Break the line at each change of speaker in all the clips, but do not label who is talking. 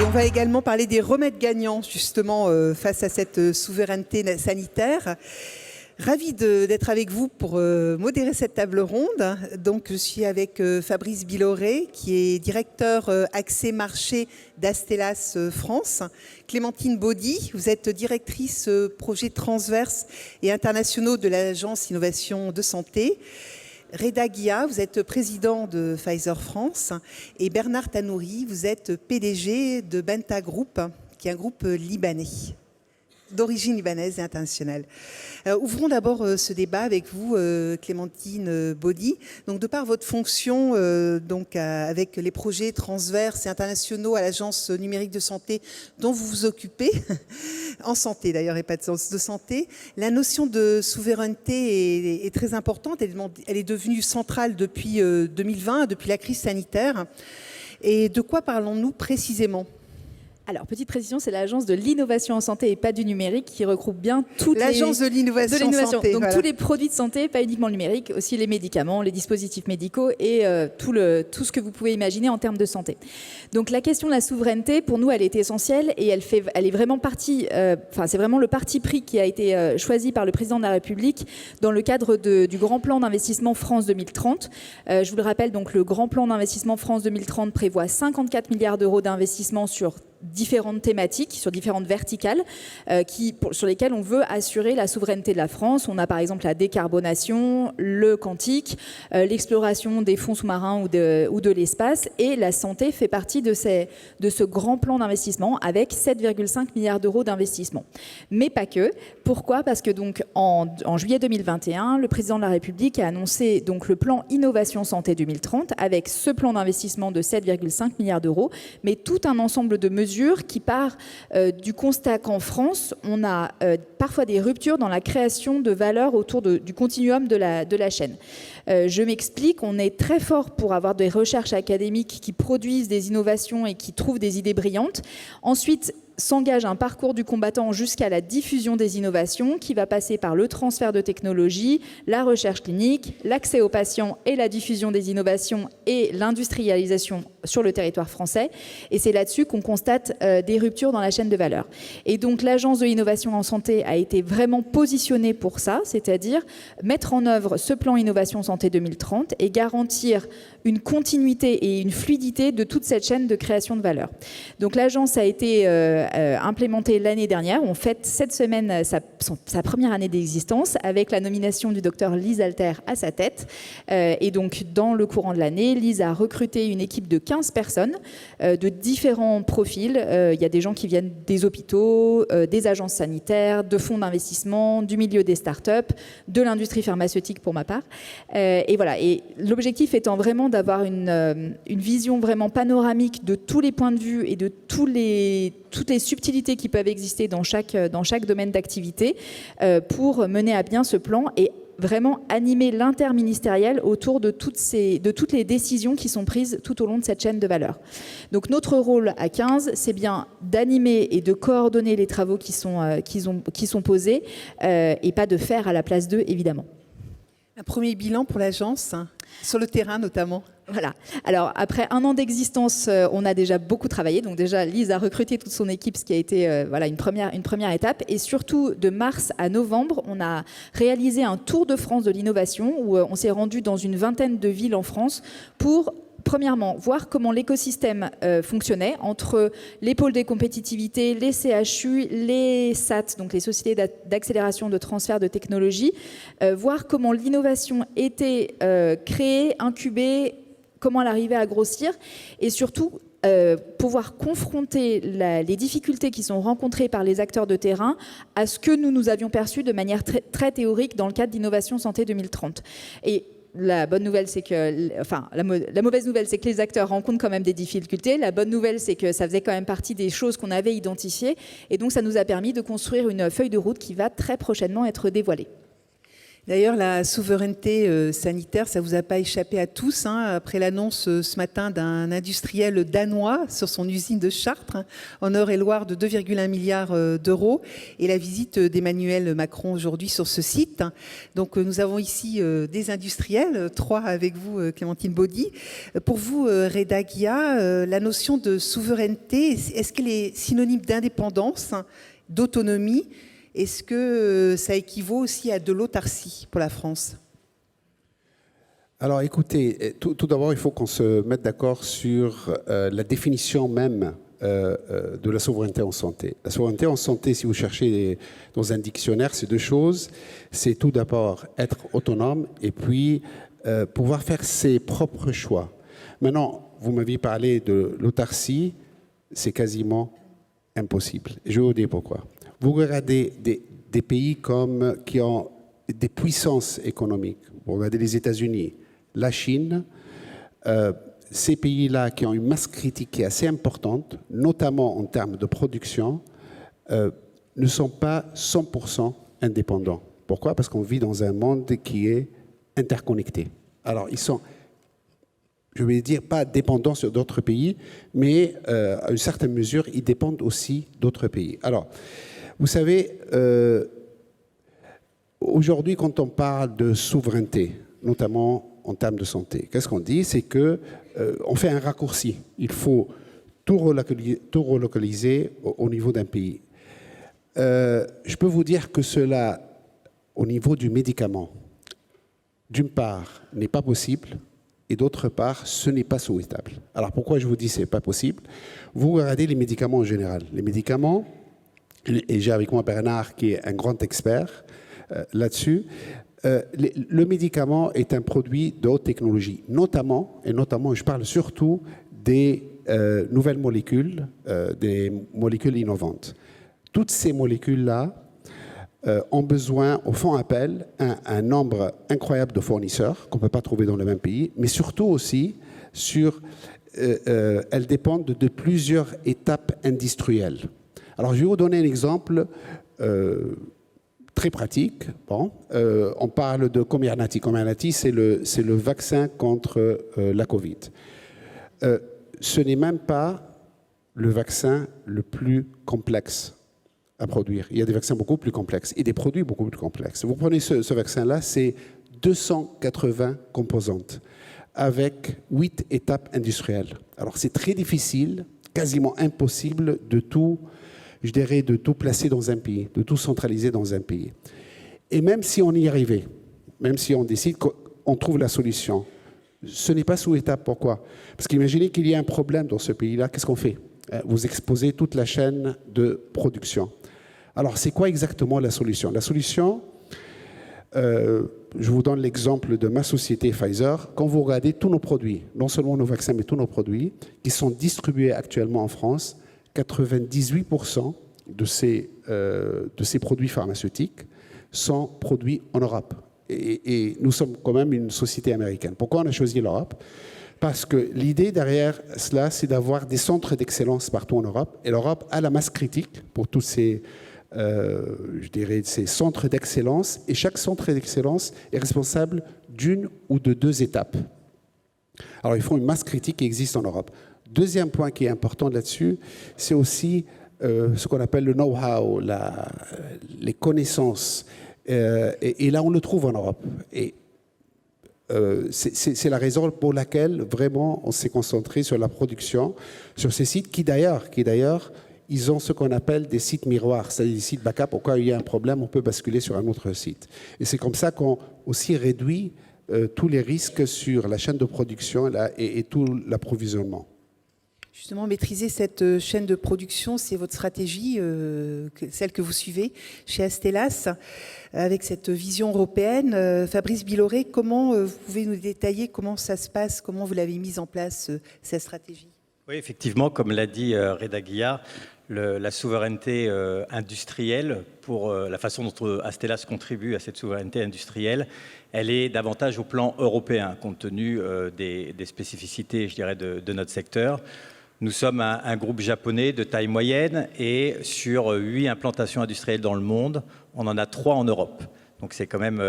on va également parler des remèdes gagnants, justement, face à cette souveraineté sanitaire. Ravie d'être avec vous pour modérer cette table ronde. Donc, je suis avec Fabrice Billoré, qui est directeur accès marché d'Astellas France. Clémentine Baudy, vous êtes directrice projet transverse et internationaux de l'Agence Innovation de Santé. Reda Guia, vous êtes président de Pfizer France. Et Bernard Tanouri, vous êtes PDG de Benta Group, qui est un groupe libanais, d'origine libanaise et internationale. Ouvrons d'abord ce débat avec vous, Clémentine Baudy. Donc, de par votre fonction avec les projets transverses et internationaux à l'Agence numérique de santé dont vous vous occupez, en santé d'ailleurs et pas de santé, la notion de souveraineté est très importante. Elle est devenue centrale depuis 2020, depuis la crise sanitaire. Et de quoi parlons-nous précisément ?
Alors, petite précision, c'est l'Agence de l'innovation en santé et pas du numérique qui regroupe bien toutes
l'Agence de l'innovation en santé.
Donc, voilà. Tous les produits de santé, pas uniquement le numérique, aussi les médicaments, les dispositifs médicaux et tout ce que vous pouvez imaginer en termes de santé. Donc, la question de la souveraineté, pour nous, elle est essentielle et elle est vraiment partie, c'est vraiment le parti pris qui a été choisi par le président de la République dans le cadre du grand plan d'investissement France 2030. Je vous le rappelle, donc, le grand plan d'investissement France 2030 prévoit 54 milliards d'euros d'investissement sur différentes thématiques, sur différentes verticales sur lesquelles on veut assurer la souveraineté de la France. On a par exemple la décarbonation, le quantique, l'exploration des fonds sous-marins ou de l'espace, et la santé fait partie de ce grand plan d'investissement avec 7,5 milliards d'euros d'investissement. Mais pas que. Pourquoi ? Parce que donc en juillet 2021, le président de la République a annoncé donc le plan Innovation Santé 2030 avec ce plan d'investissement de 7,5 milliards d'euros, mais tout un ensemble de mesures qui part du constat qu'en France, on a parfois des ruptures dans la création de valeur autour du continuum de la chaîne. Je m'explique, on est très fort pour avoir des recherches académiques qui produisent des innovations et qui trouvent des idées brillantes. Ensuite, s'engage un parcours du combattant jusqu'à la diffusion des innovations qui va passer par le transfert de technologies, la recherche clinique, l'accès aux patients et la diffusion des innovations et l'industrialisation sur le territoire français. Et c'est là-dessus qu'on constate des ruptures dans la chaîne de valeur. Et donc l'Agence de l'innovation en santé a été vraiment positionnée pour ça, c'est-à-dire mettre en œuvre ce plan Innovation Santé 2030 et garantir une continuité et une fluidité de toute cette chaîne de création de valeur. Donc l'agence a été implémentée l'année dernière. On fête cette semaine sa première année d'existence avec la nomination du docteur Lise Alter à sa tête. Et donc dans le courant de l'année, Lise a recruté une équipe de 15 personnes de différents profils. Il y a des gens qui viennent des hôpitaux, des agences sanitaires, de fonds d'investissement, du milieu des startups, de l'industrie pharmaceutique pour ma part. Et voilà. Et l'objectif étant vraiment d'avoir une vision vraiment panoramique de tous les points de vue et de toutes les subtilités qui peuvent exister dans chaque domaine d'activité pour mener à bien ce plan et vraiment animer l'interministériel autour de toutes les décisions qui sont prises tout au long de cette chaîne de valeur. Donc notre rôle à 15, c'est bien d'animer et de coordonner les travaux qui sont posés et pas de faire à la place d'eux, évidemment.
Un premier bilan pour l'agence, sur le terrain notamment.
Voilà. Alors, après un an d'existence, on a déjà beaucoup travaillé. Donc déjà, Lise a recruté toute son équipe, ce qui a été une première étape. Et surtout, de mars à novembre, on a réalisé un tour de France de l'innovation où on s'est rendu dans une vingtaine de villes en France pour... Premièrement, voir comment l'écosystème fonctionnait entre les pôles des compétitivités, les CHU, les SAT, donc les sociétés d'accélération de transfert de technologie, voir comment l'innovation était créée, incubée, comment elle arrivait à grossir et surtout pouvoir confronter les difficultés qui sont rencontrées par les acteurs de terrain à ce que nous avions perçu de manière très, très théorique dans le cadre d'Innovation Santé 2030. Et la bonne nouvelle, c'est que, la mauvaise nouvelle, c'est que les acteurs rencontrent quand même des difficultés. La bonne nouvelle, c'est que ça faisait quand même partie des choses qu'on avait identifiées. Et donc, ça nous a permis de construire une feuille de route qui va très prochainement être dévoilée.
D'ailleurs, la souveraineté sanitaire, ça ne vous a pas échappé à tous, hein, après l'annonce ce matin d'un industriel danois sur son usine de Chartres, hein, en Eure-et-Loire, de 2,1 milliards d'euros, et la visite d'Emmanuel Macron aujourd'hui sur ce site. Donc nous avons ici des industriels, 3 avec vous, Clémentine Baudy. Pour vous, Reda Guia, la notion de souveraineté, est-ce qu'elle est synonyme d'indépendance, d'autonomie ? Est-ce que ça équivaut aussi à de l'autarcie pour la France ?
Alors écoutez, tout d'abord, il faut qu'on se mette d'accord sur la définition même de la souveraineté en santé. La souveraineté en santé, si vous cherchez dans un dictionnaire, c'est 2 choses. C'est tout d'abord être autonome et puis pouvoir faire ses propres choix. Maintenant, vous m'aviez parlé de l'autarcie, c'est quasiment impossible. Et je vais vous dire pourquoi. Vous regardez des pays qui ont des puissances économiques. Vous regardez les États-Unis, la Chine, ces pays-là qui ont une masse critique qui est assez importante, notamment en termes de production, ne sont pas 100% indépendants. Pourquoi ? Parce qu'on vit dans un monde qui est interconnecté. Alors, ils sont, je vais dire, pas dépendants sur d'autres pays, mais à une certaine mesure, ils dépendent aussi d'autres pays. Alors, vous savez, aujourd'hui, quand on parle de souveraineté, notamment en termes de santé, qu'est-ce qu'on dit ? C'est qu'on fait un raccourci. Il faut tout relocaliser au niveau d'un pays. Je peux vous dire que cela, au niveau du médicament, d'une part, n'est pas possible, et d'autre part, ce n'est pas souhaitable. Alors pourquoi je vous dis que ce n'est pas possible ? Vous regardez les médicaments en général. Les médicaments, et j'ai avec moi Bernard qui est un grand expert là-dessus, le médicament est un produit de haute technologie, notamment, je parle surtout des nouvelles molécules, des molécules innovantes. Toutes ces molécules-là ont besoin, font appel à un nombre incroyable de fournisseurs qu'on ne peut pas trouver dans le même pays, mais surtout aussi elles dépendent de plusieurs étapes industrielles. Alors, je vais vous donner un exemple très pratique. Bon, on parle de Comirnaty. Comirnaty, c'est le vaccin contre la Covid. Ce n'est même pas le vaccin le plus complexe à produire. Il y a des vaccins beaucoup plus complexes et des produits beaucoup plus complexes. Vous prenez ce vaccin-là, c'est 280 composantes avec 8 étapes industrielles. Alors, c'est très difficile, quasiment impossible de tout placer dans un pays, de tout centraliser dans un pays. Et même si on y arrivait, même si on décide qu'on trouve la solution, ce n'est pas souhaitable. Pourquoi ? Parce qu'imaginez qu'il y a un problème dans ce pays-là, qu'est-ce qu'on fait ? Vous exposez toute la chaîne de production. Alors, c'est quoi exactement la solution ? La solution, je vous donne l'exemple de ma société Pfizer. Quand vous regardez tous nos produits, non seulement nos vaccins, mais tous nos produits, qui sont distribués actuellement en France, 98% de ces produits pharmaceutiques sont produits en Europe. Et nous sommes quand même une société américaine. Pourquoi on a choisi l'Europe ? Parce que l'idée derrière cela, c'est d'avoir des centres d'excellence partout en Europe. Et l'Europe a la masse critique pour tous ces centres d'excellence. Et chaque centre d'excellence est responsable d'une ou de 2 étapes. Alors, il faut une masse critique qui existe en Europe. Deuxième point qui est important là-dessus, c'est aussi ce qu'on appelle le know-how, les connaissances. Et là, on le trouve en Europe. Et c'est la raison pour laquelle, vraiment, on s'est concentré sur la production, sur ces sites qui, d'ailleurs, ils ont ce qu'on appelle des sites miroirs, c'est-à-dire des sites backup. Au cas où il y a un problème, on peut basculer sur un autre site. Et c'est comme ça qu'on aussi réduit tous les risques sur la chaîne de production et tout l'approvisionnement.
Justement, maîtriser cette chaîne de production, c'est votre stratégie, celle que vous suivez chez Astellas, avec cette vision européenne. Fabrice Biloré, comment vous pouvez nous détailler comment ça se passe, comment vous l'avez mise en place, cette stratégie ?
Oui, effectivement, comme l'a dit Reda Guia, la souveraineté industrielle, pour la façon dont Astellas contribue à cette souveraineté industrielle, elle est davantage au plan européen, compte tenu des spécificités, je dirais, de notre secteur. Nous sommes un groupe japonais de taille moyenne et sur 8 implantations industrielles dans le monde, on en a 3 en Europe. Donc c'est quand même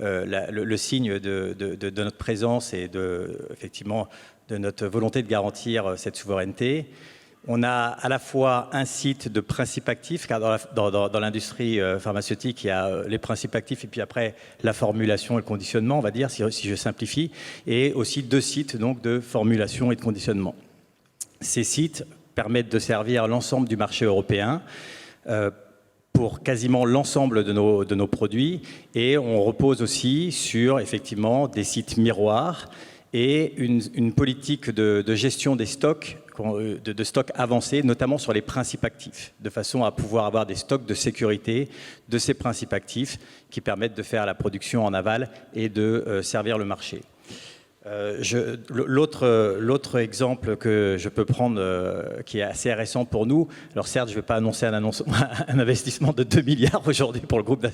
le signe de notre présence et effectivement de notre volonté de garantir cette souveraineté. On a à la fois un site de principes actifs, car dans l'industrie pharmaceutique, il y a les principes actifs et puis après la formulation et le conditionnement, on va dire, si je simplifie, et aussi 2 sites donc, de formulation et de conditionnement. Ces sites permettent de servir l'ensemble du marché européen pour quasiment l'ensemble de nos produits, et on repose aussi sur effectivement des sites miroirs et une politique de gestion des stocks, de stocks avancés, notamment sur les principes actifs, de façon à pouvoir avoir des stocks de sécurité de ces principes actifs qui permettent de faire la production en aval et de servir le marché. L'autre exemple que je peux prendre, qui est assez récent pour nous, alors certes, je ne vais pas annoncer un investissement de 2 milliards aujourd'hui pour le groupe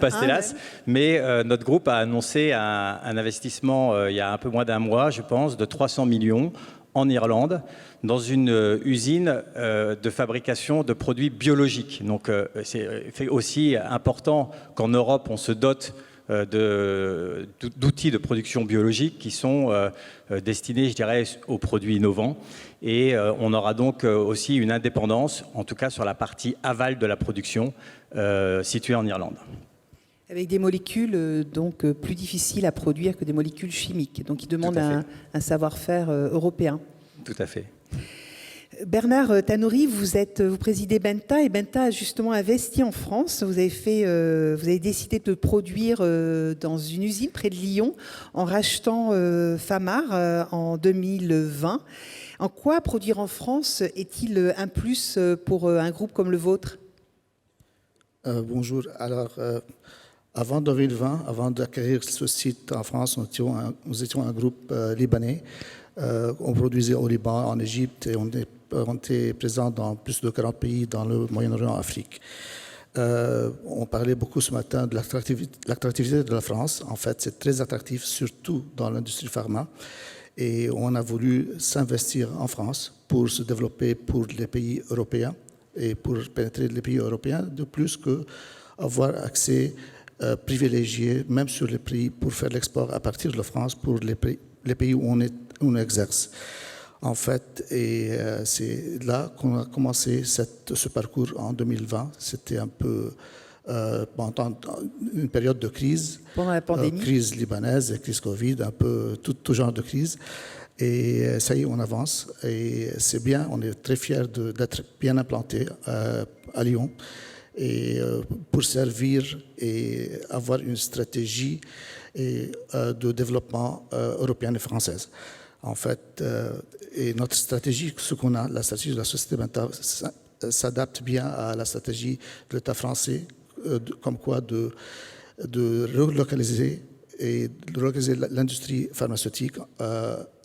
Astellas, mais notre groupe a annoncé un investissement il y a un peu moins d'un mois, je pense, de 300 millions en Irlande, dans une usine de fabrication de produits biologiques. Donc c'est aussi important qu'en Europe, on se dote d'outils de production biologique qui sont destinés, je dirais, aux produits innovants. Et on aura donc aussi une indépendance, en tout cas sur la partie aval de la production, située en Irlande.
Avec des molécules donc plus difficiles à produire que des molécules chimiques. Donc, ils demandent un savoir-faire européen.
Tout à fait.
Bernard Tannouri, vous présidez Benta, et Benta a justement investi en France. Vous avez décidé de produire dans une usine près de Lyon en rachetant Famar en 2020. En quoi produire en France est-il un plus pour un groupe comme le vôtre?
Bonjour. Alors, avant 2020, avant d'acquérir ce site en France, nous étions un groupe libanais. On produisait au Liban, en Égypte, et on était présent dans plus de 40 pays dans le Moyen-Orient, Afrique. On parlait beaucoup ce matin de l'attractivité de la France. En fait, c'est très attractif, surtout dans l'industrie pharma. Et on a voulu s'investir en France pour se développer pour les pays européens et pour pénétrer les pays européens, de plus qu'avoir accès privilégié, même sur les prix, pour faire l'export à partir de la France pour les pays où on exerce. En fait, et c'est là qu'on a commencé ce parcours en 2020. C'était un peu pendant une période de crise.
Pendant la pandémie.
Crise libanaise, crise Covid, un peu tout genre de crise. Et ça y est, on avance. Et c'est bien, on est très fiers d'être bien implantés à Lyon. Et pour servir et avoir une stratégie de développement européenne et française. En fait, et notre stratégie, ce qu'on a, la stratégie de la société Benta s'adapte bien à la stratégie de l'État français, comme quoi de relocaliser l'industrie pharmaceutique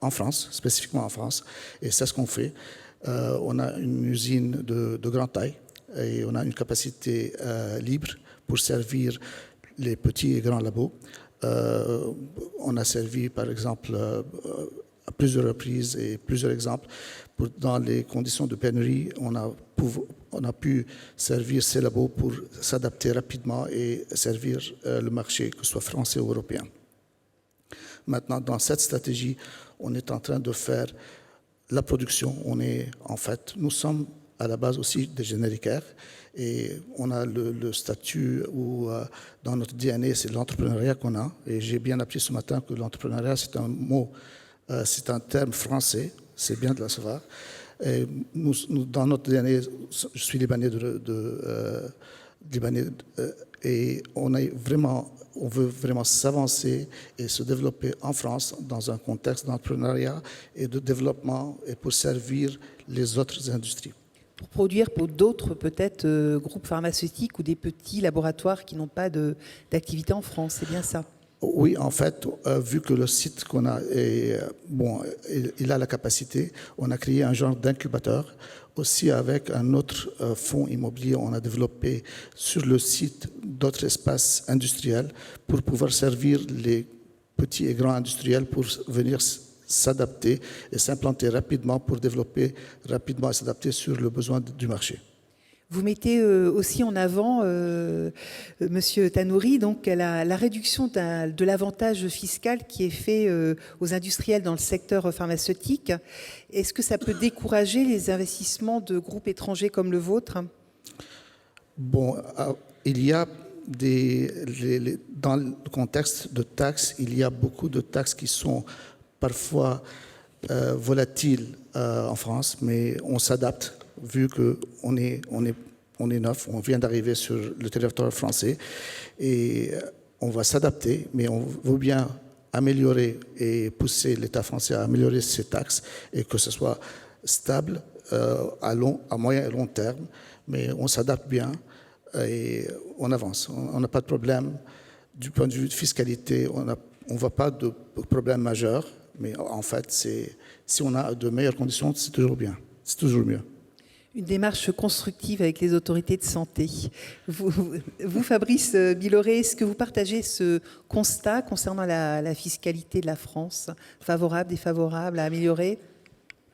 en France, spécifiquement en France. Et c'est ce qu'on fait. On a une usine de grande taille et on a une capacité libre pour servir les petits et grands labos. On a servi, par exemple, à plusieurs reprises et plusieurs exemples. Dans les conditions de pénurie, on a pu servir ces labos pour s'adapter rapidement et servir le marché, que ce soit français ou européen. Maintenant, dans cette stratégie, on est en train de faire la production. Nous sommes à la base aussi des génériquaires et on a le statut où dans notre DNA, c'est l'entrepreneuriat qu'on a. Et j'ai bien appris ce matin que l'entrepreneuriat, c'est un mot, c'est un terme français, c'est bien de le savoir. Et nous, dans notre DNA, je suis libanais et on veut vraiment s'avancer et se développer en France dans un contexte d'entrepreneuriat et de développement et pour servir les autres industries.
Pour produire pour d'autres peut-être groupes pharmaceutiques ou des petits laboratoires qui n'ont pas d'activité en France, c'est bien ça?
Oui, en fait, vu que le site qu'on a, il a la capacité, on a créé un genre d'incubateur. Aussi, avec un autre fonds immobilier, on a développé sur le site d'autres espaces industriels pour pouvoir servir les petits et grands industriels pour venir s'adapter et s'implanter rapidement pour développer rapidement et s'adapter sur le besoin du marché.
Vous mettez aussi en avant, Monsieur Tanouri, donc la réduction de l'avantage fiscal qui est fait aux industriels dans le secteur pharmaceutique. Est-ce que ça peut décourager les investissements de groupes étrangers comme le vôtre?
Bon, il y a dans le contexte de taxes, il y a beaucoup de taxes qui sont parfois volatiles en France, mais on s'adapte vu qu'on est neuf, on vient d'arriver sur le territoire français et on va s'adapter, mais on veut bien améliorer et pousser l'État français à améliorer ses taxes et que ce soit stable à moyen et long terme, mais on s'adapte bien et on avance. On n'a pas de problème. Du point de vue de fiscalité, on ne voit pas de problème majeur, mais en fait, si on a de meilleures conditions, c'est toujours bien, c'est toujours mieux.
Une démarche constructive avec les autorités de santé. Vous Fabrice Biloré, est-ce que vous partagez ce constat concernant la fiscalité de la France, favorable, défavorable, à améliorer?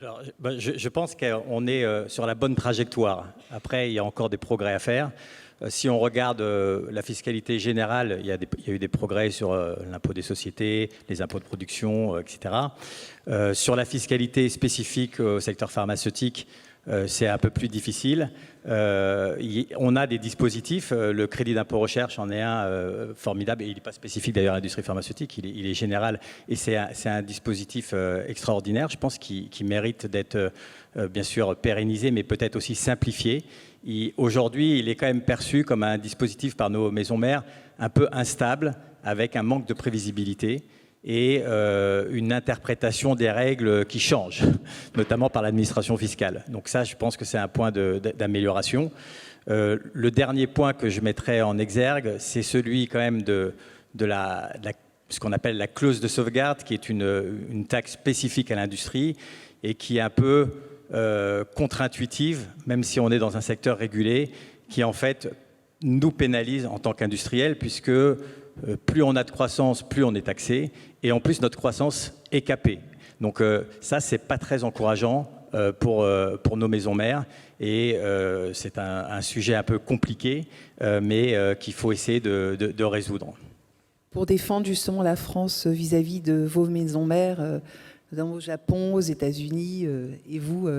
Alors, je pense qu'on est sur la bonne trajectoire. Après, il y a encore des progrès à faire. Si on regarde la fiscalité générale, il y a eu des progrès sur l'impôt des sociétés, les impôts de production, etc. Sur la fiscalité spécifique au secteur pharmaceutique, c'est un peu plus difficile. On a des dispositifs. Le crédit d'impôt recherche en est un formidable. Et il n'est pas spécifique d'ailleurs à l'industrie pharmaceutique, il est général. Et c'est un dispositif extraordinaire, je pense, qui mérite d'être bien sûr pérennisé, mais peut-être aussi simplifié. Aujourd'hui, il est quand même perçu comme un dispositif par nos maisons mères un peu instable, avec un manque de prévisibilité et une interprétation des règles qui changent, notamment par l'administration fiscale. Donc ça, je pense que c'est un point d'amélioration. Le dernier point que je mettrais en exergue, c'est celui quand même de ce qu'on appelle la clause de sauvegarde, qui est une taxe spécifique à l'industrie et qui est un peu contre-intuitive, même si on est dans un secteur régulé, qui en fait nous pénalise en tant qu'industriels, puisque plus on a de croissance, plus on est taxé, et en plus notre croissance est capée. Donc ça, c'est pas très encourageant pour nos maisons mères, et c'est un sujet un peu compliqué, mais qu'il faut essayer de résoudre.
Pour défendre justement la France vis-à-vis de vos maisons mères, notamment au Japon, aux États-Unis et vous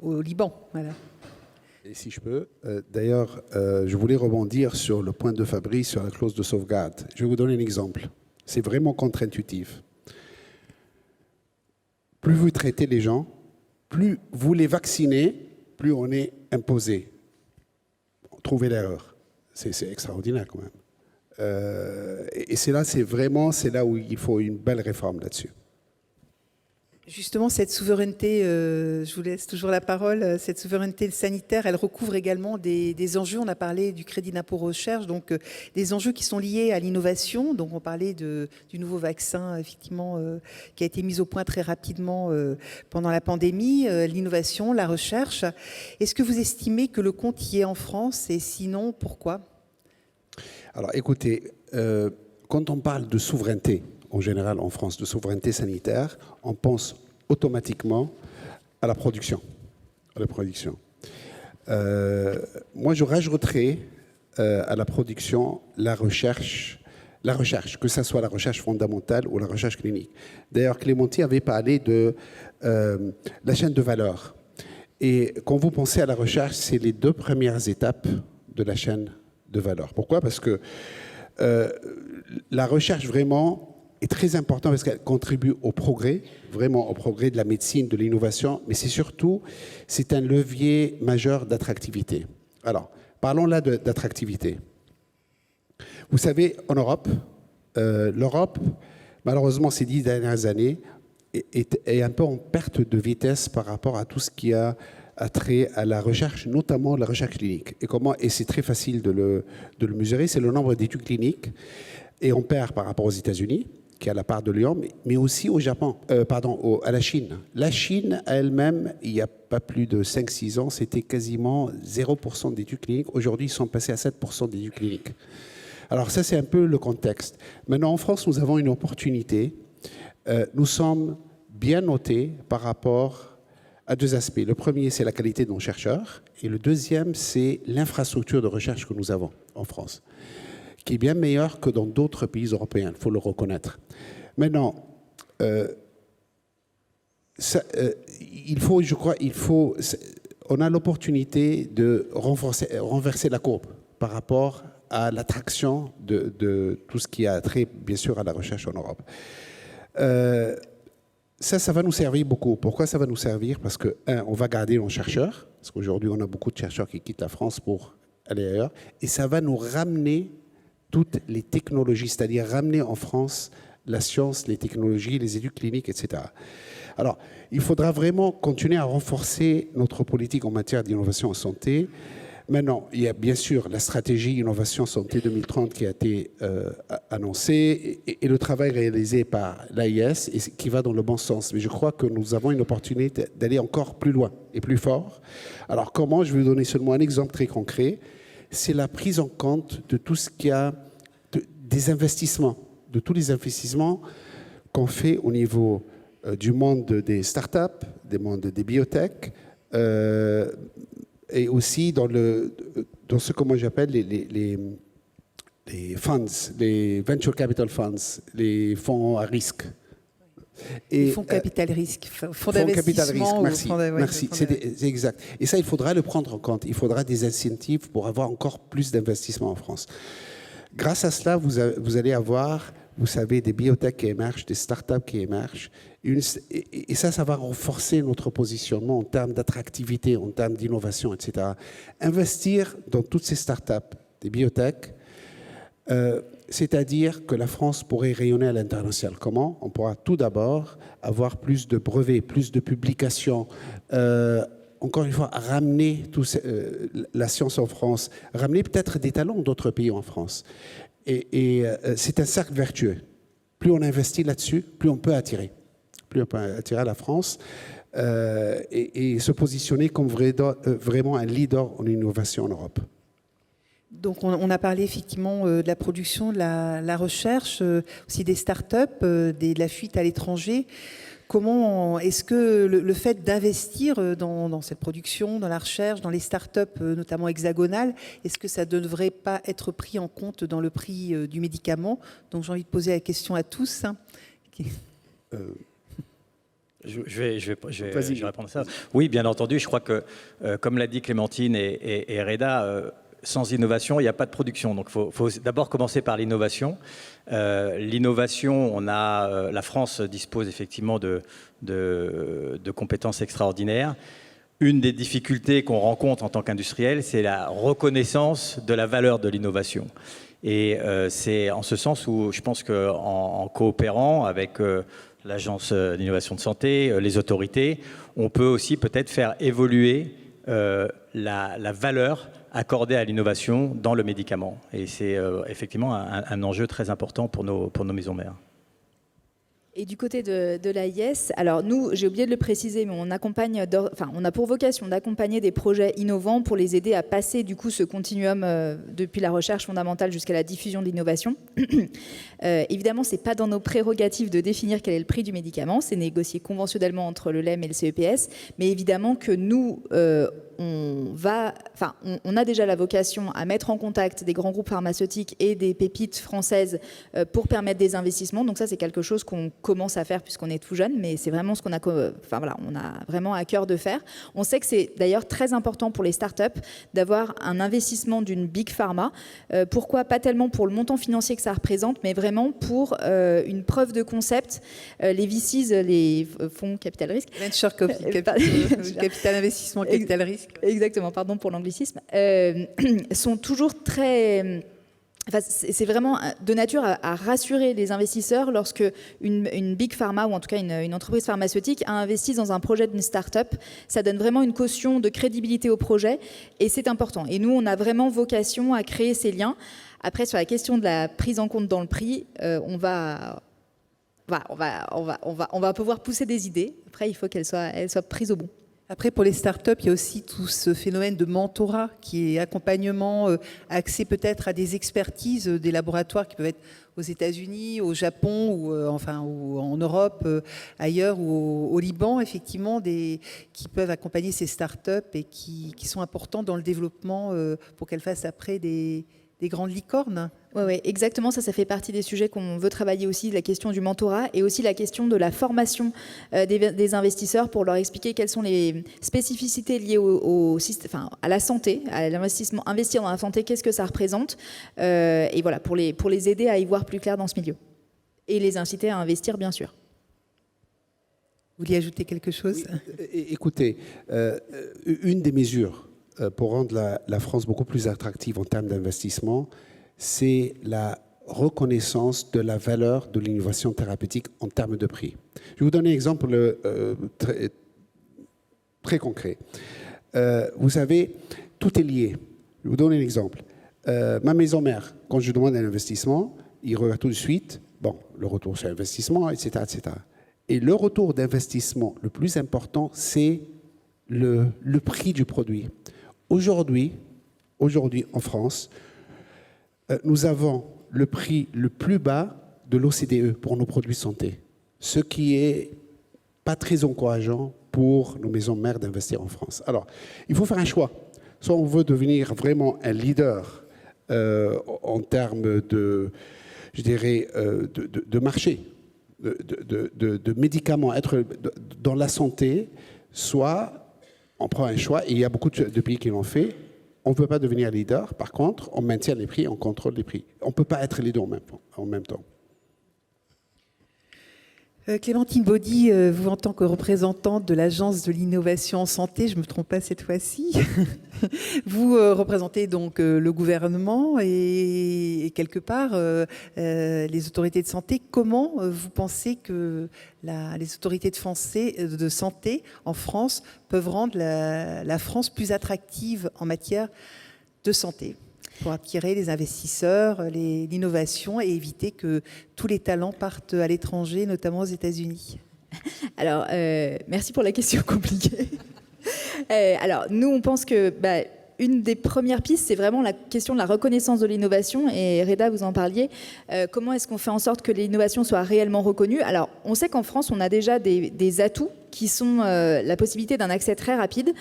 au Liban. Voilà.
Et si je peux, d'ailleurs, je voulais rebondir sur le point de Fabrice sur la clause de sauvegarde. Je vais vous donner un exemple. C'est vraiment contre-intuitif. Plus vous traitez les gens, plus vous les vaccinez, plus on est imposé. Trouvez l'erreur. C'est extraordinaire quand même. Et c'est là où il faut une belle réforme là-dessus.
Justement, cette souveraineté, je vous laisse toujours la parole, cette souveraineté sanitaire, elle recouvre également des enjeux. On a parlé du crédit d'impôt recherche, donc des enjeux qui sont liés à l'innovation. Donc on parlait du nouveau vaccin, effectivement, qui a été mis au point très rapidement pendant la pandémie, l'innovation, la recherche. Est-ce que vous estimez que le compte y est en France, et sinon, pourquoi?
Alors écoutez, quand on parle de souveraineté, en général en France, de souveraineté sanitaire, on pense automatiquement à la production. Moi, je rajouterais à la production la recherche, que ce soit la recherche fondamentale ou la recherche clinique. D'ailleurs, Clémentine avait parlé de la chaîne de valeur. Et quand vous pensez à la recherche, c'est les 2 premières étapes de la chaîne de valeur. Pourquoi? Parce que la recherche, vraiment, est très important parce qu'elle contribue au progrès, vraiment au progrès de la médecine, de l'innovation, mais c'est un levier majeur d'attractivité. Alors, parlons là d'attractivité. Vous savez, en Europe, l'Europe, malheureusement, ces 10 dernières années, est un peu en perte de vitesse par rapport à tout ce qui a trait à la recherche, notamment la recherche clinique. Et c'est très facile de le mesurer, c'est le nombre d'études cliniques. Et on perd par rapport aux États-Unis, qui a la part de Lyon, mais aussi au Japon, à la Chine. La Chine elle-même, il n'y a pas plus de 5-6 ans, c'était quasiment 0% d'études cliniques. Aujourd'hui, ils sont passés à 7% d'études cliniques. Alors ça, c'est un peu le contexte. Maintenant, en France, nous avons une opportunité. Nous sommes bien notés par rapport a deux aspects. Le premier, c'est la qualité de nos chercheurs, et le deuxième, c'est l'infrastructure de recherche que nous avons en France, qui est bien meilleure que dans d'autres pays européens, il faut le reconnaître. Maintenant, on a l'opportunité de renverser la courbe par rapport à l'attraction de tout ce qui a trait, bien sûr, à la recherche en Europe. Ça va nous servir beaucoup. Pourquoi ça va nous servir? Parce que, on va garder nos chercheurs, parce qu'aujourd'hui, on a beaucoup de chercheurs qui quittent la France pour aller ailleurs, et ça va nous ramener toutes les technologies, c'est-à-dire ramener en France la science, les technologies, les études cliniques, etc. Alors, il faudra vraiment continuer à renforcer notre politique en matière d'innovation en santé. Maintenant, il y a bien sûr la stratégie Innovation Santé 2030 qui a été annoncée et le travail réalisé par l'AIS qui va dans le bon sens. Mais je crois que nous avons une opportunité d'aller encore plus loin et plus fort. Alors comment? Je vais vous donner seulement un exemple très concret. C'est la prise en compte de tout ce qu'il y a des investissements, de tous les investissements qu'on fait au niveau du monde des startups, des mondes des biotech, et aussi dans ce que moi j'appelle les funds, les venture capital funds, les fonds à risque.
Les fonds capital risque, fonds d'investissement.
Merci, c'est exact. Et ça, il faudra le prendre en compte. Il faudra des incentives pour avoir encore plus d'investissements en France. Grâce à cela, vous allez avoir, vous savez, des biotech qui émergent, des startups qui émergent. Et ça va renforcer notre positionnement en termes d'attractivité, en termes d'innovation, etc. Investir dans toutes ces startups, des biotech, c'est-à-dire que la France pourrait rayonner à l'international. Comment? On pourra tout d'abord avoir plus de brevets, plus de publications, encore une fois, ramener la science en France, ramener peut-être des talents d'autres pays en France. Et c'est un cercle vertueux. Plus on investit là-dessus, plus on peut attirer. Plus on peut attirer la France et se positionner comme vraiment un leader en innovation en Europe.
Donc on a parlé effectivement de la production, de la recherche, aussi des startups, de la fuite à l'étranger. Comment est-ce que le fait d'investir dans cette production, dans la recherche, dans les startups, notamment hexagonales, est-ce que ça ne devrait pas être pris en compte dans le prix du médicament? Donc j'ai envie de poser la question à tous.
Je vais répondre à ça. Oui, bien entendu. Je crois que, comme l'a dit Clémentine et Reda, sans innovation, il n'y a pas de production. Donc, il faut d'abord commencer par l'innovation. L'innovation, la France dispose effectivement de compétences extraordinaires. Une des difficultés qu'on rencontre en tant qu'industriel, c'est la reconnaissance de la valeur de l'innovation. Et c'est en ce sens où je pense qu'en coopérant avec l'Agence d'innovation de santé, les autorités, on peut aussi peut-être faire évoluer la valeur accordée à l'innovation dans le médicament. Et c'est effectivement un enjeu très important pour nos maisons mères.
Et du côté de l'AIS, alors nous, j'ai oublié de le préciser, mais on a pour vocation d'accompagner des projets innovants pour les aider à passer du coup ce continuum depuis la recherche fondamentale jusqu'à la diffusion de l'innovation. Évidemment, c'est pas dans nos prérogatives de définir quel est le prix du médicament, c'est négocié conventionnellement entre le LEM et le CEPS, mais évidemment que nous, on a déjà la vocation à mettre en contact des grands groupes pharmaceutiques et des pépites françaises pour permettre des investissements. Donc ça, c'est quelque chose qu'on commence à faire puisqu'on est tout jeune, mais c'est vraiment ce qu'on a, on a vraiment à cœur de faire. On sait que c'est d'ailleurs très important pour les startups d'avoir un investissement d'une big pharma. Pourquoi? Pas tellement pour le montant financier que ça représente, mais vraiment pour une preuve de concept. Les VCs, les fonds capital risque.
Venture capital investissement capital risque.
Exactement, pardon pour l'anglicisme, sont toujours très... Enfin, c'est vraiment de nature à rassurer les investisseurs lorsque une big pharma ou en tout cas une entreprise pharmaceutique a investi dans un projet d'une start-up. Ça donne vraiment une caution de crédibilité au projet et c'est important. Et nous, on a vraiment vocation à créer ces liens. Après, sur la question de la prise en compte dans le prix, on va pouvoir pousser des idées. Après, il faut qu'elles soient prises au bon.
Après, pour les startups, il y a aussi tout ce phénomène de mentorat qui est accompagnement axé peut-être à des expertises des laboratoires qui peuvent être aux États-Unis, au Japon ou ou en Europe, ailleurs ou au Liban, effectivement, qui peuvent accompagner ces startups et qui sont importants dans le développement pour qu'elles fassent après des grandes licornes.
Oui, exactement. Ça fait partie des sujets qu'on veut travailler aussi, la question du mentorat et aussi la question de la formation des investisseurs pour leur expliquer quelles sont les spécificités liées à la santé, à l'investissement, investir dans la santé, qu'est-ce que ça représente, et voilà, pour les aider à y voir plus clair dans ce milieu et les inciter à investir, bien sûr.
Vous vouliez ajouter quelque chose?
Oui, écoutez, une des mesures pour rendre la France beaucoup plus attractive en termes d'investissement, c'est la reconnaissance de la valeur de l'innovation thérapeutique en termes de prix. Je vais vous donner un exemple très concret. Vous savez, tout est lié. Je vais vous donner un exemple. Ma maison mère, quand je demande un investissement, il regarde tout de suite, le retour sur investissement, etc., etc. Et le retour d'investissement le plus important, c'est le prix du produit. Aujourd'hui, en France, nous avons le prix le plus bas de l'OCDE pour nos produits santé, ce qui est pas très encourageant pour nos maisons mères d'investir en France. Alors, il faut faire un choix. Soit on veut devenir vraiment un leader en termes de marché, de médicaments, être dans la santé, soit on prend un choix, et il y a beaucoup de pays qui l'ont fait. On ne peut pas devenir leader, par contre, on maintient les prix, on contrôle les prix. On ne peut pas être leader en même temps.
Clémentine Baudy, vous en tant que représentante de l'Agence de l'innovation en santé, je ne me trompe pas cette fois-ci, vous représentez donc le gouvernement et quelque part les autorités de santé. Comment vous pensez que les autorités de santé en France peuvent rendre la France plus attractive en matière de santé pour attirer les investisseurs, l'innovation et éviter que tous les talents partent à l'étranger, notamment aux États-Unis?
Alors, merci pour la question compliquée. Alors, nous, on pense que une des premières pistes, c'est vraiment la question de la reconnaissance de l'innovation. Et Reda, vous en parliez. Comment est-ce qu'on fait en sorte que l'innovation soit réellement reconnue? Alors, on sait qu'en France, on a déjà des atouts qui sont la possibilité d'un accès très rapide.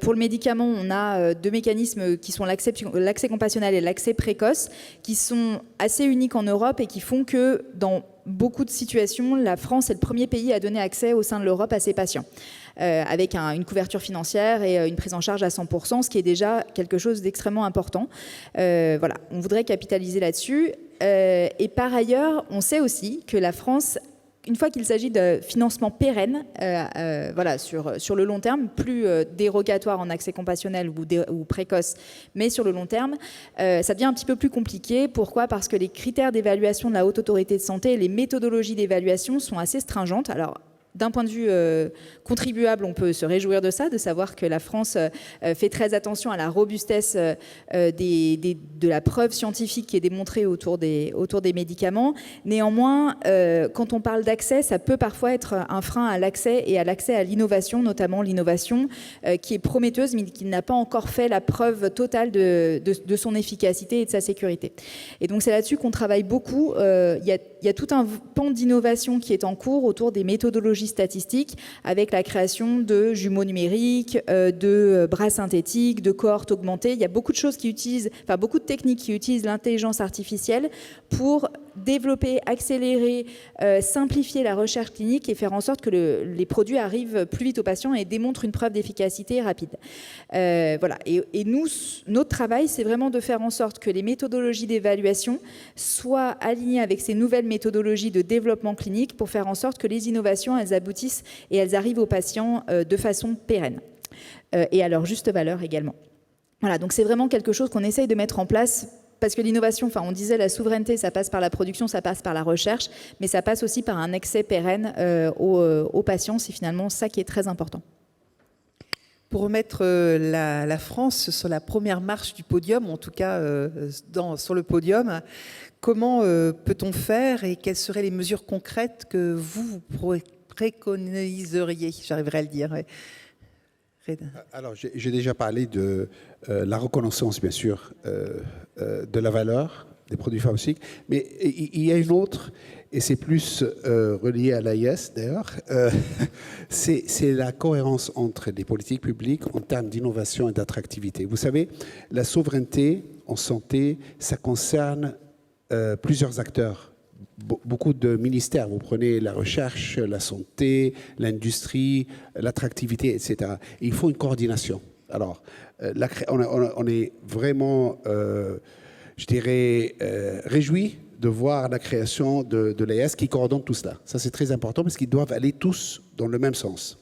Pour le médicament, on a deux mécanismes qui sont l'accès compassionnel et l'accès précoce, qui sont assez uniques en Europe et qui font que dans beaucoup de situations, la France est le premier pays à donner accès au sein de l'Europe à ses patients, avec une couverture financière et une prise en charge à 100%, ce qui est déjà quelque chose d'extrêmement important. Voilà, on voudrait capitaliser là-dessus. Et par ailleurs, on sait aussi que la France, une fois qu'il s'agit de financement pérenne, sur le long terme, plus dérogatoire en accès compassionnel ou précoce, mais sur le long terme, ça devient un petit peu plus compliqué. Pourquoi? Parce que les critères d'évaluation de la Haute Autorité de Santé et les méthodologies d'évaluation sont assez stringentes. Alors, d'un point de vue contribuable, on peut se réjouir de ça, de savoir que la France fait très attention à la robustesse de la preuve scientifique qui est démontrée autour des médicaments. Néanmoins, quand on parle d'accès, ça peut parfois être un frein à l'accès et à l'accès à l'innovation, notamment l'innovation qui est prometteuse, mais qui n'a pas encore fait la preuve totale de son efficacité et de sa sécurité. Et donc c'est là-dessus qu'on travaille beaucoup. Il y a tout un pan d'innovation qui est en cours autour des méthodologies statistiques, avec la création de jumeaux numériques, de bras synthétiques, de cohortes augmentées. Il y a beaucoup de choses beaucoup de techniques qui utilisent l'intelligence artificielle pour développer, accélérer, simplifier la recherche clinique et faire en sorte que les produits arrivent plus vite aux patients et démontrent une preuve d'efficacité rapide. Voilà. Et nous, notre travail, c'est vraiment de faire en sorte que les méthodologies d'évaluation soient alignées avec ces nouvelles méthodologies de développement clinique pour faire en sorte que les innovations, elles aboutissent et elles arrivent aux patients de façon pérenne et à leur juste valeur également. Voilà, donc c'est vraiment quelque chose qu'on essaye de mettre en place parce que l'innovation, on disait la souveraineté, ça passe par la production, ça passe par la recherche, mais ça passe aussi par un accès pérenne aux patients. C'est finalement ça qui est très important.
Pour remettre la France sur la première marche du podium, en tout cas sur le podium, comment peut-on faire et quelles seraient les mesures concrètes que vous préconiseriez? J'arriverai à le dire. Ouais.
Alors, j'ai déjà parlé de la reconnaissance, bien sûr, de la valeur des produits pharmaceutiques, mais il y a une autre, et c'est plus relié à l'AIS d'ailleurs, c'est la cohérence entre les politiques publiques en termes d'innovation et d'attractivité. Vous savez, la souveraineté en santé, ça concerne plusieurs acteurs. Beaucoup de ministères, vous prenez la recherche, la santé, l'industrie, l'attractivité, etc. Et il faut une coordination. Alors, on est vraiment, je dirais, réjouis de voir la création de l'AIS qui coordonne tout cela. Ça, c'est très important parce qu'ils doivent aller tous dans le même sens.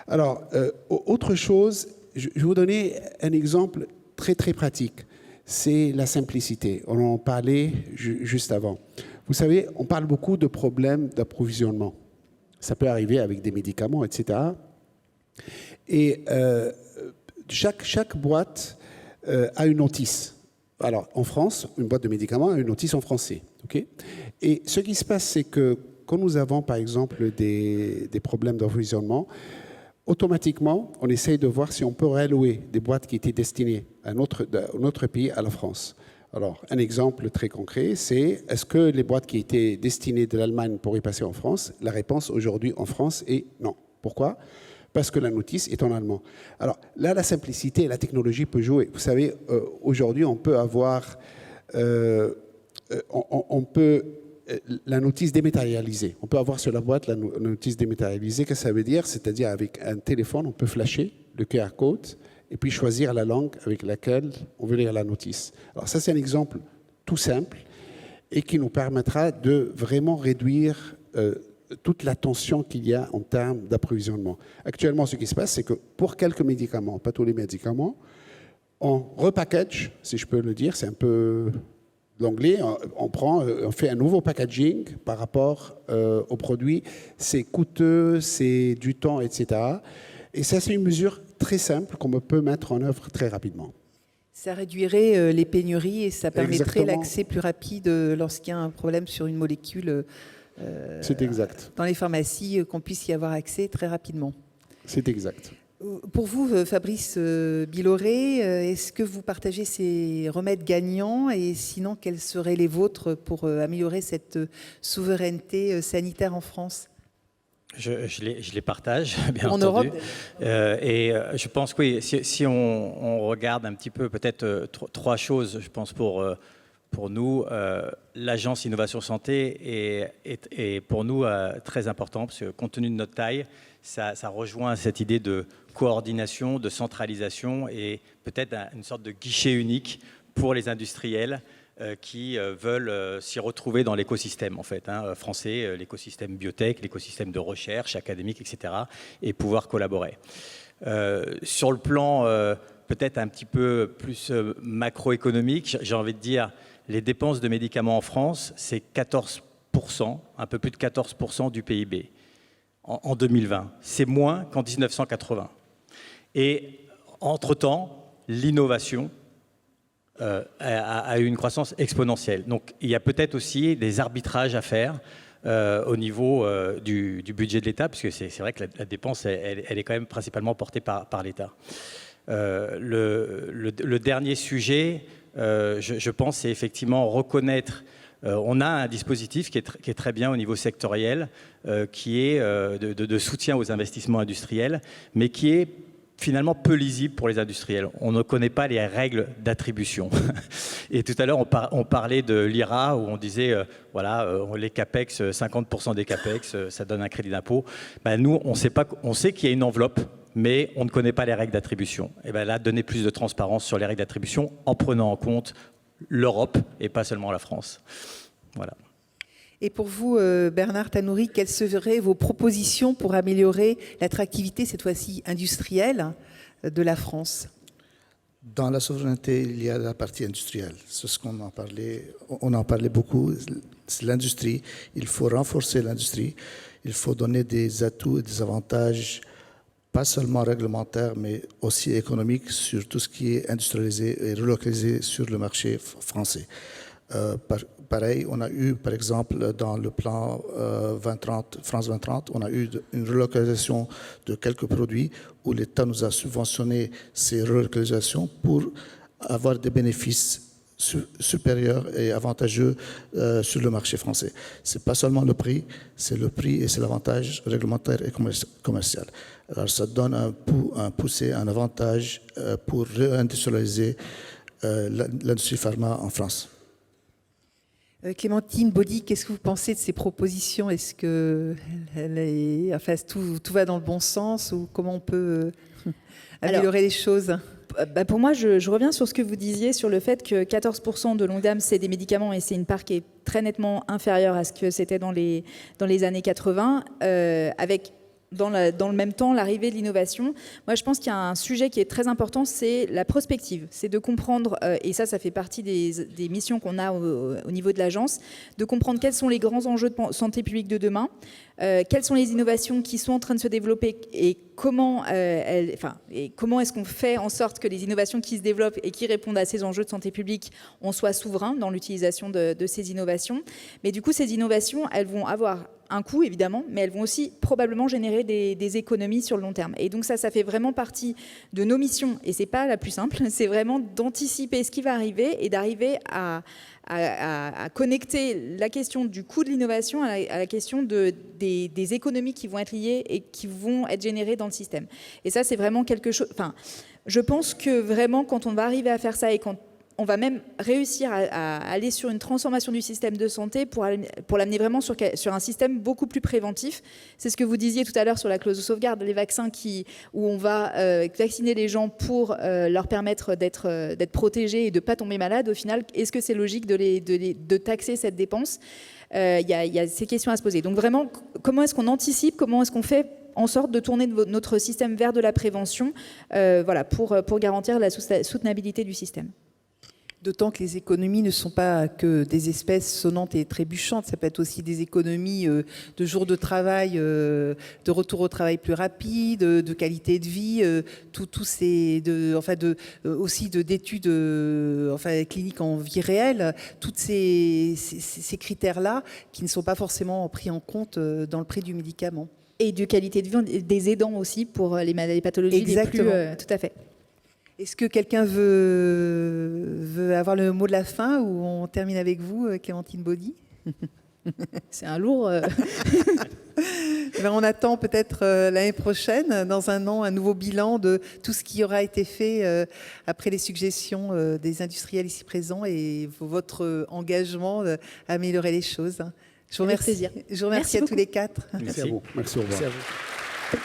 Alors, autre chose, je vais vous donner un exemple très, très pratique. C'est la simplicité. On en parlait juste avant. Vous savez, on parle beaucoup de problèmes d'approvisionnement. Ça peut arriver avec des médicaments, etc. Et chaque boîte a une notice. Alors, en France, une boîte de médicaments a une notice en français. Okay, et ce qui se passe, c'est que quand nous avons, par exemple, des problèmes d'approvisionnement, automatiquement, on essaye de voir si on peut réallouer des boîtes qui étaient destinées à un autre pays, à la France. Alors, un exemple très concret, c'est est-ce que les boîtes qui étaient destinées de l'Allemagne pourraient passer en France? La réponse aujourd'hui en France est non. Pourquoi? Parce que la notice est en allemand. Alors là, la simplicité et la technologie peut jouer. Vous savez, aujourd'hui, on peut avoir la notice dématérialisée. On peut avoir sur la boîte la notice dématérialisée. Qu'est-ce que ça veut dire? C'est-à-dire avec un téléphone, on peut flasher le QR code et puis choisir la langue avec laquelle on veut lire la notice. Alors ça, c'est un exemple tout simple et qui nous permettra de vraiment réduire toute la tension qu'il y a en termes d'approvisionnement. Actuellement, ce qui se passe, c'est que pour quelques médicaments, pas tous les médicaments, on repackage, si je peux le dire, c'est un peu l'anglais, on fait un nouveau packaging par rapport aux produits. C'est coûteux, c'est du temps, etc. Et ça, c'est une mesure très simple qu'on peut mettre en œuvre très rapidement.
Ça réduirait les pénuries et ça permettrait
Exactement.
l'accès plus rapide lorsqu'il y a un problème sur une molécule.
C'est exact.
Dans les pharmacies, qu'on puisse y avoir accès très rapidement.
C'est exact.
Pour vous, Fabrice Biloré, est-ce que vous partagez ces remèdes gagnants et sinon, quels seraient les vôtres pour améliorer cette souveraineté sanitaire en France ?
Je les partage, bien
en
entendu.
Europe
et je pense que oui, si on regarde un petit peu peut-être trois choses, je pense pour nous, l'agence Innovation Santé est pour nous très important parce que compte tenu de notre taille, ça rejoint cette idée de coordination, de centralisation et peut-être une sorte de guichet unique pour les industriels qui veulent s'y retrouver dans l'écosystème en fait, français, l'écosystème biotech, l'écosystème de recherche académique, etc. et pouvoir collaborer. Sur le plan peut-être un petit peu plus macroéconomique, j'ai envie de dire les dépenses de médicaments en France, c'est 14%, un peu plus de 14% du PIB en 2020. C'est moins qu'en 1980. Et entre-temps, l'innovation a eu une croissance exponentielle. Donc il y a peut-être aussi des arbitrages à faire au niveau du budget de l'État, puisque c'est vrai que la dépense, elle est quand même principalement portée par l'État. Le dernier sujet, je pense, c'est effectivement reconnaître. On a un dispositif qui est très bien au niveau sectoriel, qui est de soutien aux investissements industriels, mais qui est finalement peu lisible pour les industriels. On ne connaît pas les règles d'attribution. Et tout à l'heure, on parlait de l'IRA, où on disait, les CAPEX, 50% des CAPEX, ça donne un crédit d'impôt. Nous, on sait qu'il y a une enveloppe, mais on ne connaît pas les règles d'attribution. Et là, donner plus de transparence sur les règles d'attribution en prenant en compte l'Europe et pas seulement la France. Voilà.
Et pour vous, Bernard Tanouri, quelles seraient vos propositions pour améliorer l'attractivité, cette fois-ci industrielle, de la France ?
Dans la souveraineté, il y a la partie industrielle. C'est ce qu'on en parlait. On en parlait beaucoup. C'est l'industrie. Il faut renforcer l'industrie. Il faut donner des atouts et des avantages, pas seulement réglementaires, mais aussi économiques sur tout ce qui est industrialisé et relocalisé sur le marché français. pareil, on a eu, par exemple, dans le plan 2030, France 2030, on a eu une relocalisation de quelques produits où l'État nous a subventionné ces relocalisations pour avoir des bénéfices supérieurs et avantageux sur le marché français. Ce n'est pas seulement le prix, c'est le prix et c'est l'avantage réglementaire et commercial. Alors ça donne un poussé, un avantage pour réindustrialiser l'industrie pharma en France.
Clémentine Baudy, qu'est-ce que vous pensez de ces propositions? Est-ce que tout va dans le bon sens ou comment on peut améliorer les choses?
Pour moi, je reviens sur ce que vous disiez, sur le fait que 14% de longue gamme, c'est des médicaments et c'est une part qui est très nettement inférieure à ce que c'était dans les années 80, avec dans le même temps l'arrivée de l'innovation. Moi, je pense qu'il y a un sujet qui est très important, c'est la prospective. C'est de comprendre, et ça fait partie des missions qu'on a au niveau de l'agence, de comprendre quels sont les grands enjeux de santé publique de demain, quelles sont les innovations qui sont en train de se développer et comment est-ce qu'on fait en sorte que les innovations qui se développent et qui répondent à ces enjeux de santé publique, on soit souverain dans l'utilisation de ces innovations. Mais du coup, ces innovations, elles vont avoir un coût, évidemment, mais elles vont aussi probablement générer des économies sur le long terme. Et donc ça fait vraiment partie de nos missions, et c'est pas la plus simple, c'est vraiment d'anticiper ce qui va arriver et d'arriver à connecter la question du coût de l'innovation à la question des économies qui vont être liées et qui vont être générées dans le système. Et ça, c'est vraiment quelque chose... Enfin, je pense que vraiment, quand on va arriver à faire ça et quand on va même réussir à aller sur une transformation du système de santé pour l'amener vraiment sur un système beaucoup plus préventif. C'est ce que vous disiez tout à l'heure sur la clause de sauvegarde, les vaccins où on va vacciner les gens pour leur permettre d'être protégés et de ne pas tomber malades. Au final, est-ce que c'est logique de taxer cette dépense? Il y a ces questions à se poser. Donc vraiment, comment est-ce qu'on anticipe? Comment est-ce qu'on fait en sorte de tourner notre système vers de la prévention pour garantir la soutenabilité du système?
D'autant que les économies ne sont pas que des espèces sonnantes et trébuchantes, ça peut être aussi des économies de jours de travail, de retour au travail plus rapide, de qualité de vie, aussi d'études cliniques en vie réelle, tous ces critères-là qui ne sont pas forcément pris en compte dans le prix du médicament.
Et de qualité de vie des aidants aussi pour les pathologies.
Exactement.
Les plus... tout à fait.
Est-ce que quelqu'un veut avoir le mot de la fin ou on termine avec vous, Clémentine Baudy?
C'est un lourd...
On attend peut-être l'année prochaine, dans un an, un nouveau bilan de tout ce qui aura été fait après les suggestions des industriels ici présents et votre engagement à améliorer les choses. Je vous remercie. Je vous remercie à tous les quatre.
Merci à vous. Merci, au revoir.
Merci à vous.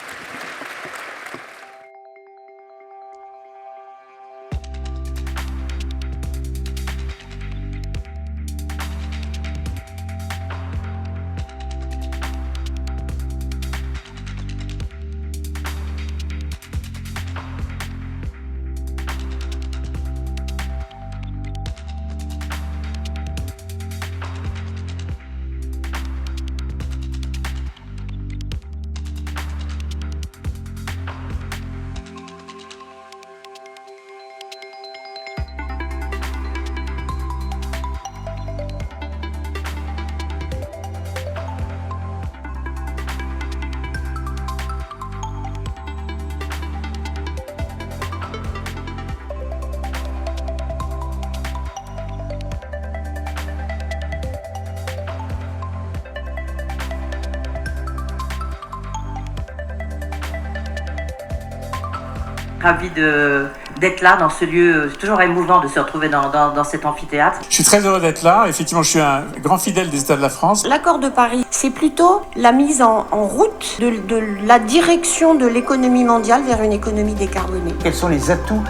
Ravie d'être là dans ce lieu. C'est toujours émouvant de se retrouver dans cet amphithéâtre.
Je suis très heureux d'être là. Effectivement, je suis un grand fidèle des États de la France.
L'accord de Paris, c'est plutôt la mise en route de la direction de l'économie mondiale vers une économie décarbonée.
Quels sont les atouts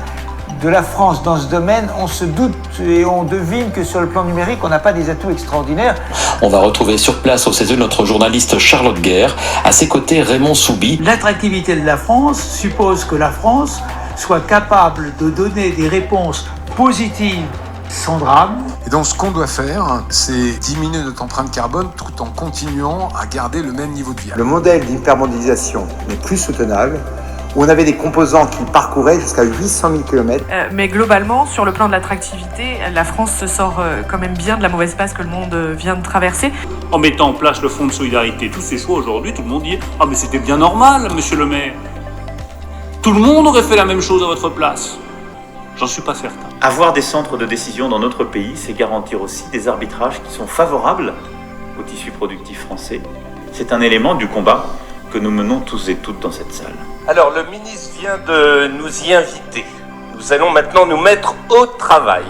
de la France dans ce domaine? On se doute et on devine que sur le plan numérique, on n'a pas des atouts extraordinaires.
On va retrouver sur place au CESE notre journaliste Charlotte Guerre. À ses côtés, Raymond Soubi.
L'attractivité de la France suppose que la France soit capable de donner des réponses positives sans drame.
Et donc ce qu'on doit faire, c'est diminuer notre empreinte carbone tout en continuant à garder le même niveau de vie.
Le modèle d'hypermondialisation n'est plus soutenable. où on avait des composants qui parcouraient jusqu'à 800 000 km.
Mais globalement, sur le plan de l'attractivité, la France se sort quand même bien de la mauvaise passe que le monde vient de traverser.
En mettant en place le fonds de solidarité, tous ces choix aujourd'hui, tout le monde dit « Ah mais c'était bien normal, monsieur le maire. Tout le monde aurait fait la même chose à votre place. » J'en suis pas certain.
Avoir des centres de décision dans notre pays, c'est garantir aussi des arbitrages qui sont favorables au tissu productif français. C'est un élément du combat que nous menons tous et toutes dans cette salle.
Alors, le ministre vient de nous y inviter. Nous allons maintenant nous mettre au travail.